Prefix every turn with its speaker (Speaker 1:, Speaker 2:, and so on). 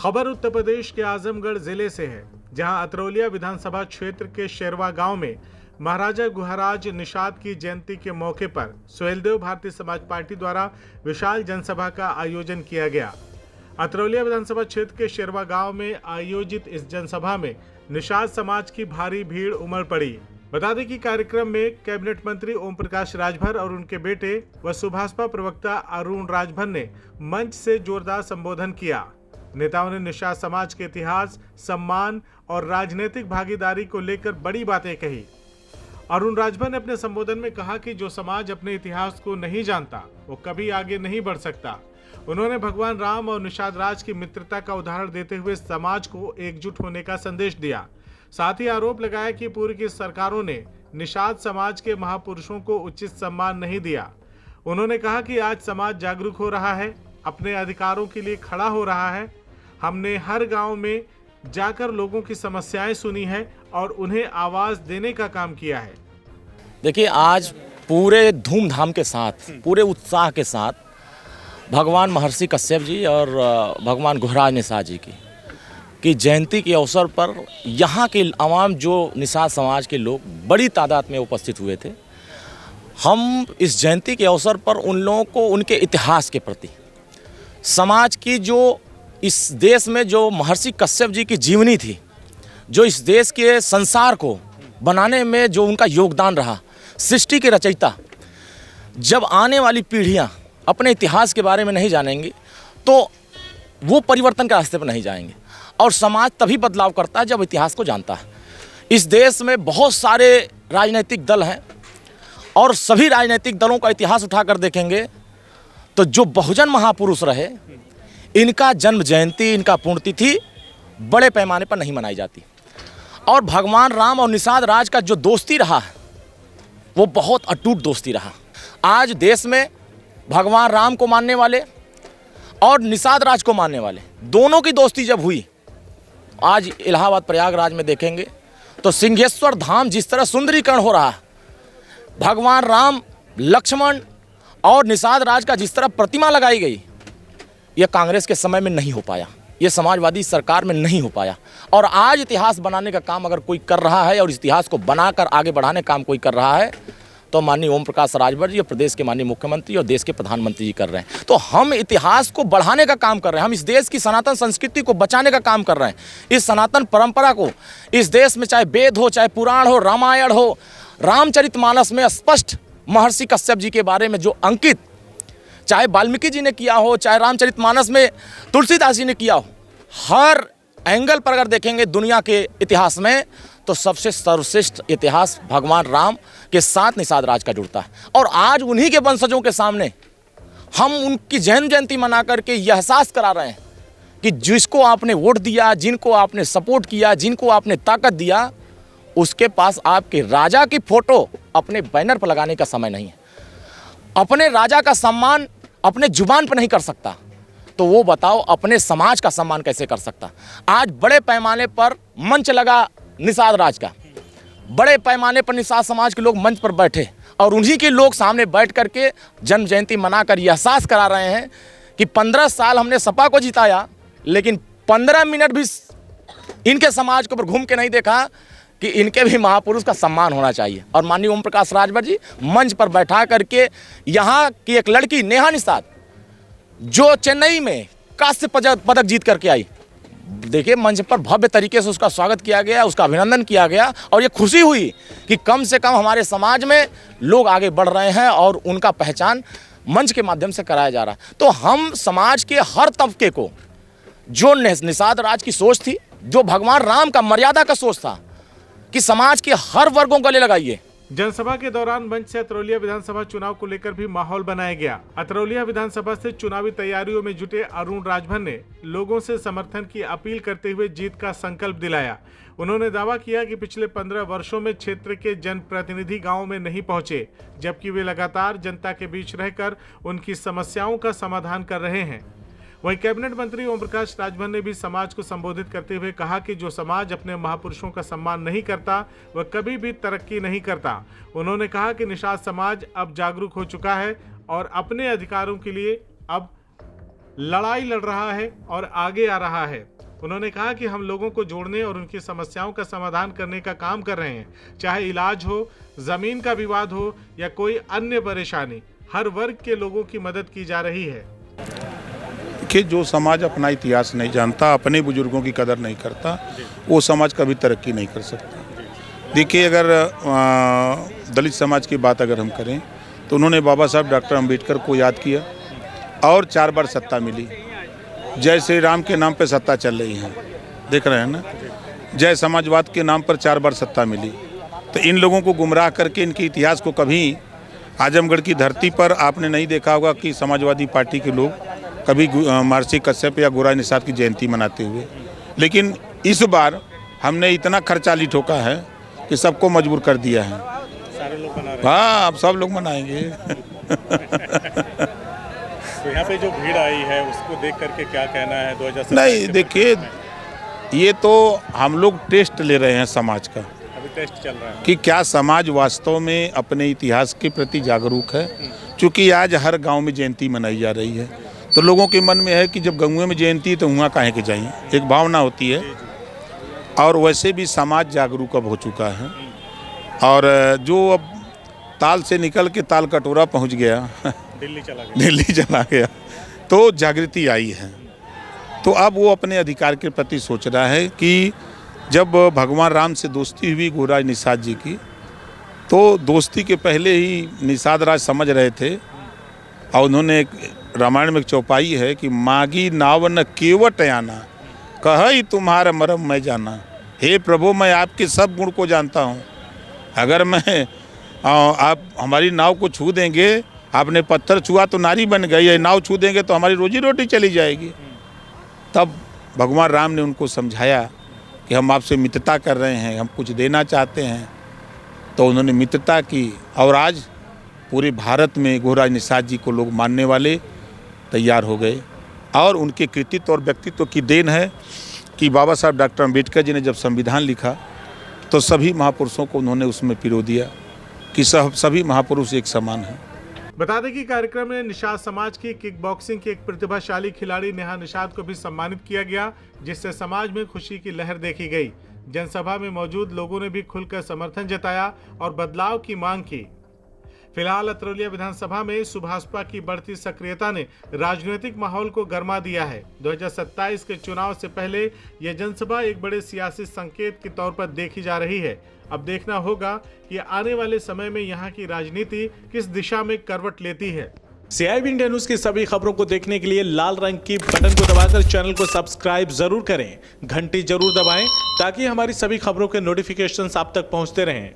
Speaker 1: खबर उत्तर प्रदेश के आजमगढ़ जिले से है, जहां अतरौलिया विधानसभा क्षेत्र के शेरवा गांव में महाराजा गुहाराज निषाद की जयंती के मौके पर सोहेलदेव भारतीय समाज पार्टी द्वारा विशाल जनसभा का आयोजन किया गया। अतरौलिया विधानसभा क्षेत्र के शेरवा गांव में आयोजित इस जनसभा में निषाद समाज की भारी भीड़ उमड़ पड़ी। बता दें कि कार्यक्रम में कैबिनेट मंत्री ओम प्रकाश राजभर और उनके बेटे व सुभाषपा प्रवक्ता अरुण राजभर ने मंच से जोरदार संबोधन किया। नेताओं ने निषाद समाज के इतिहास, सम्मान और राजनीतिक भागीदारी को लेकर बड़ी बातें कही। अरुण राजभर ने अपने संबोधन में कहा कि जो समाज अपने इतिहास को नहीं जानता वो कभी आगे नहीं बढ़ सकता। उन्होंने भगवान राम और निषाद राज की मित्रता का उदाहरण देते हुए समाज को एकजुट होने का संदेश दिया। साथ ही आरोप लगाया कि पूर्व की सरकारों ने निषाद समाज के महापुरुषों को उचित सम्मान नहीं दिया। उन्होंने कहा कि आज समाज जागरूक हो रहा है, अपने अधिकारों के लिए खड़ा हो रहा है। हमने हर गांव में जाकर लोगों की समस्याएं सुनी है और उन्हें आवाज देने का काम किया है।
Speaker 2: देखिए, आज पूरे धूमधाम के साथ, पूरे उत्साह के साथ भगवान महर्षि कश्यप जी और भगवान गुहाराज निषाद जी की जयंती के अवसर पर यहाँ के आवाम, जो निषाद समाज के लोग बड़ी तादाद में उपस्थित हुए थे। हम इस जयंती के अवसर पर उन लोगों को उनके इतिहास के प्रति, समाज की जो इस देश में जो महर्षि कश्यप जी की जीवनी थी, जो इस देश के संसार को बनाने में जो उनका योगदान रहा, सृष्टि के रचयिता, जब आने वाली पीढ़ियां अपने इतिहास के बारे में नहीं जानेंगी तो वो परिवर्तन के रास्ते पर नहीं जाएंगे। और समाज तभी बदलाव करता है जब इतिहास को जानता है। इस देश में बहुत सारे राजनीतिक दल हैं और सभी राजनीतिक दलों का इतिहास उठाकर देखेंगे तो जो बहुजन महापुरुष रहे, इनका जन्म जयंती, इनका पुण्यतिथि बड़े पैमाने पर नहीं मनाई जाती। और भगवान राम और निषाद राज का जो दोस्ती रहा है वो बहुत अटूट दोस्ती रहा। आज देश में भगवान राम को मानने वाले और निषाद राज को मानने वाले दोनों की दोस्ती जब हुई, आज इलाहाबाद प्रयागराज में देखेंगे तो सिंहेश्वर धाम जिस तरह सुंदरीकरण हो रहा है, भगवान राम, लक्ष्मण और निषाद राज का जिस तरह प्रतिमा लगाई गई, यह कांग्रेस के समय में नहीं हो पाया, ये समाजवादी सरकार में नहीं हो पाया। और आज इतिहास बनाने का काम अगर कोई कर रहा है और इस इतिहास को बनाकर आगे बढ़ाने का काम कोई कर रहा है तो माननीय ओम प्रकाश राजभर जी और प्रदेश के माननीय मुख्यमंत्री और देश के प्रधानमंत्री जी कर रहे हैं। तो हम इतिहास को बढ़ाने का काम कर रहे हैं, हम इस देश की सनातन संस्कृति को बचाने का काम कर रहे हैं। इस सनातन परंपरा को इस देश में चाहे वेद हो, चाहे पुराण हो, रामायण हो, रामचरितमानस में स्पष्ट महर्षि कश्यप जी के बारे में जो अंकित, चाहे वाल्मीकि जी ने किया हो, चाहे रामचरितमानस में तुलसीदास जी ने किया हो, हर एंगल पर अगर देखेंगे दुनिया के इतिहास में तो सबसे सर्वश्रेष्ठ इतिहास भगवान राम के साथ निषाद राज का जुड़ता है। और आज उन्हीं के वंशजों के सामने हम उनकी जन्म जयंती मना करके यह एहसास करा रहे हैं कि जिसको आपने वोट दिया, जिनको आपने सपोर्ट किया, जिनको आपने ताकत दिया, उसके पास आपके राजा की फोटो अपने बैनर पर लगाने का समय नहीं है। अपने राजा का सम्मान अपने जुबान पर नहीं कर सकता तो वो बताओ अपने समाज का सम्मान कैसे कर सकता। आज बड़े पैमाने पर मंच लगा निषाद राज का, बड़े पैमाने पर निषाद समाज के लोग मंच पर बैठे और उन्हीं के लोग सामने बैठ करके जन्म जयंती मनाकर यह एहसास करा रहे हैं कि 15 साल हमने सपा को जिताया, लेकिन 15 मिनट भी इनके समाज के ऊपर घूम के नहीं देखा कि इनके भी महापुरुष का सम्मान होना चाहिए। और माननीय ओम प्रकाश राजभर जी मंच पर बैठा करके यहाँ की एक लड़की नेहा निषाद, जो चेन्नई में कांस्य पदक जीत करके आई, देखिए मंच पर भव्य तरीके से उसका स्वागत किया गया, उसका अभिनंदन किया गया और ये खुशी हुई कि कम से कम हमारे समाज में लोग आगे बढ़ रहे हैं और उनका पहचान मंच के माध्यम से कराया जा रहा है। तो हम समाज के हर तबके को, जो निषाद राज की सोच थी, जो भगवान राम का मर्यादा का सोच था कि समाज के हर वर्गों को ले लगाइए।
Speaker 1: जनसभा के दौरान मंच से अतरौलिया विधानसभा चुनाव को लेकर भी माहौल बनाया गया। अतरौलिया विधानसभा से चुनावी तैयारियों में जुटे अरुण राजभर ने लोगों से समर्थन की अपील करते हुए जीत का संकल्प दिलाया। उन्होंने दावा किया कि पिछले 15 वर्षों में क्षेत्र के जनप्रतिनिधि गांव में नहीं पहुंचे, जबकि वे लगातार जनता के बीच रहकर उनकी समस्याओं का समाधान कर रहे हैं। वहीं कैबिनेट मंत्री ओम प्रकाश राजभर ने भी समाज को संबोधित करते हुए कहा कि जो समाज अपने महापुरुषों का सम्मान नहीं करता वह कभी भी तरक्की नहीं करता। उन्होंने कहा कि निषाद समाज अब जागरूक हो चुका है और अपने अधिकारों के लिए अब लड़ाई लड़ रहा है और आगे आ रहा है। उन्होंने कहा कि हम लोगों को जोड़ने और उनकी समस्याओं का समाधान करने का काम कर रहे हैं। चाहे इलाज हो, जमीन का विवाद हो या कोई अन्य परेशानी, हर वर्ग के लोगों की मदद की जा रही है।
Speaker 3: कि जो समाज अपना इतिहास नहीं जानता, अपने बुजुर्गों की कदर नहीं करता, वो समाज कभी तरक्की नहीं कर सकता। देखिए, अगर दलित समाज की बात अगर हम करें तो उन्होंने बाबा साहब डॉक्टर अंबेडकर को याद किया और 4 बार सत्ता मिली। जय श्री राम के नाम पे सत्ता चल रही है, देख रहे हैं ना। जय समाजवाद के नाम पर 4 बार सत्ता मिली। तो इन लोगों को गुमराह करके इनके इतिहास को कभी आजमगढ़ की धरती पर आपने नहीं देखा होगा कि समाजवादी पार्टी के लोग कभी महर्षि कश्यप या गोरा निषाद की जयंती मनाते हुए। लेकिन इस बार हमने इतना खर्चाली ठोका है कि सबको मजबूर कर दिया है।
Speaker 1: सारे लोग मना रहे हैं।
Speaker 3: हाँ, अब सब लोग मनाएंगे।
Speaker 1: तो यहाँ पे जो भीड़ आई है उसको देख करके क्या कहना है 2027?
Speaker 3: नहीं, देखिए, ये तो हम लोग टेस्ट ले रहे हैं समाज का,
Speaker 1: अभी टेस्ट चल रहा है
Speaker 3: कि क्या समाज वास्तव में अपने इतिहास के प्रति जागरूक है। क्योंकि आज हर गांव में जयंती मनाई जा रही है, तो लोगों के मन में है कि जब गंगुए में जयंती तो वहाँ काहे के जाइए, एक भावना होती है। और वैसे भी समाज जागरूक अब हो चुका है, और जो अब ताल से निकल के ताल कटोरा पहुँच गया, दिल्ली चला गया, तो जागृति आई है। तो अब वो अपने अधिकार के प्रति सोच रहा है कि जब भगवान राम से दोस्ती हुई गोरा निषाद जी की, तो दोस्ती के पहले ही निषाद राज समझ रहे थे। और उन्होंने रामायण में एक चौपाई है कि मागी नाव न केवट आना, कही तुम्हारा मरम मैं जाना। हे प्रभु, मैं आपके सब गुण को जानता हूँ। अगर आप हमारी नाव को छू देंगे, आपने पत्थर छुआ तो नारी बन गई, ये नाव छू देंगे तो हमारी रोजी रोटी चली जाएगी। तब भगवान राम ने उनको समझाया कि हम आपसे मित्रता कर रहे हैं, हम कुछ देना चाहते हैं। तो उन्होंने मित्रता की, और आज पूरे भारत में गोरा निषाद जी को लोग मानने वाले तैयार हो गए। और उनके कृतित्व और व्यक्तित्व की देन है कि बाबा साहब डॉक्टर अंबेडकर जी ने जब संविधान लिखा तो सभी महापुरुषों को उन्होंने उसमें पिरो दिया कि सभी महापुरुष एक समान हैं।
Speaker 1: बता दें कि कार्यक्रम में निषाद समाज की किक बॉक्सिंग की एक प्रतिभाशाली खिलाड़ी नेहा निषाद को भी सम्मानित किया गया, जिससे समाज में खुशी की लहर देखी गई। जनसभा में मौजूद लोगों ने भी खुलकर समर्थन जताया और बदलाव की मांग की। फिलहाल अतरौलिया विधानसभा में सुभाषपा की बढ़ती सक्रियता ने राजनीतिक माहौल को गर्मा दिया है। 2027 के चुनाव से पहले यह जनसभा एक बड़े सियासी संकेत के तौर पर देखी जा रही है। अब देखना होगा कि आने वाले समय में यहाँ की राजनीति किस दिशा में करवट लेती है। CIB इंडिया न्यूज की सभी खबरों को देखने के लिए लाल रंग की बटन को दबाकर चैनल को सब्सक्राइब जरूर करें, घंटी जरूर दबाएं ताकि हमारी सभी खबरों के नोटिफिकेशंस आप तक पहुंचते रहें।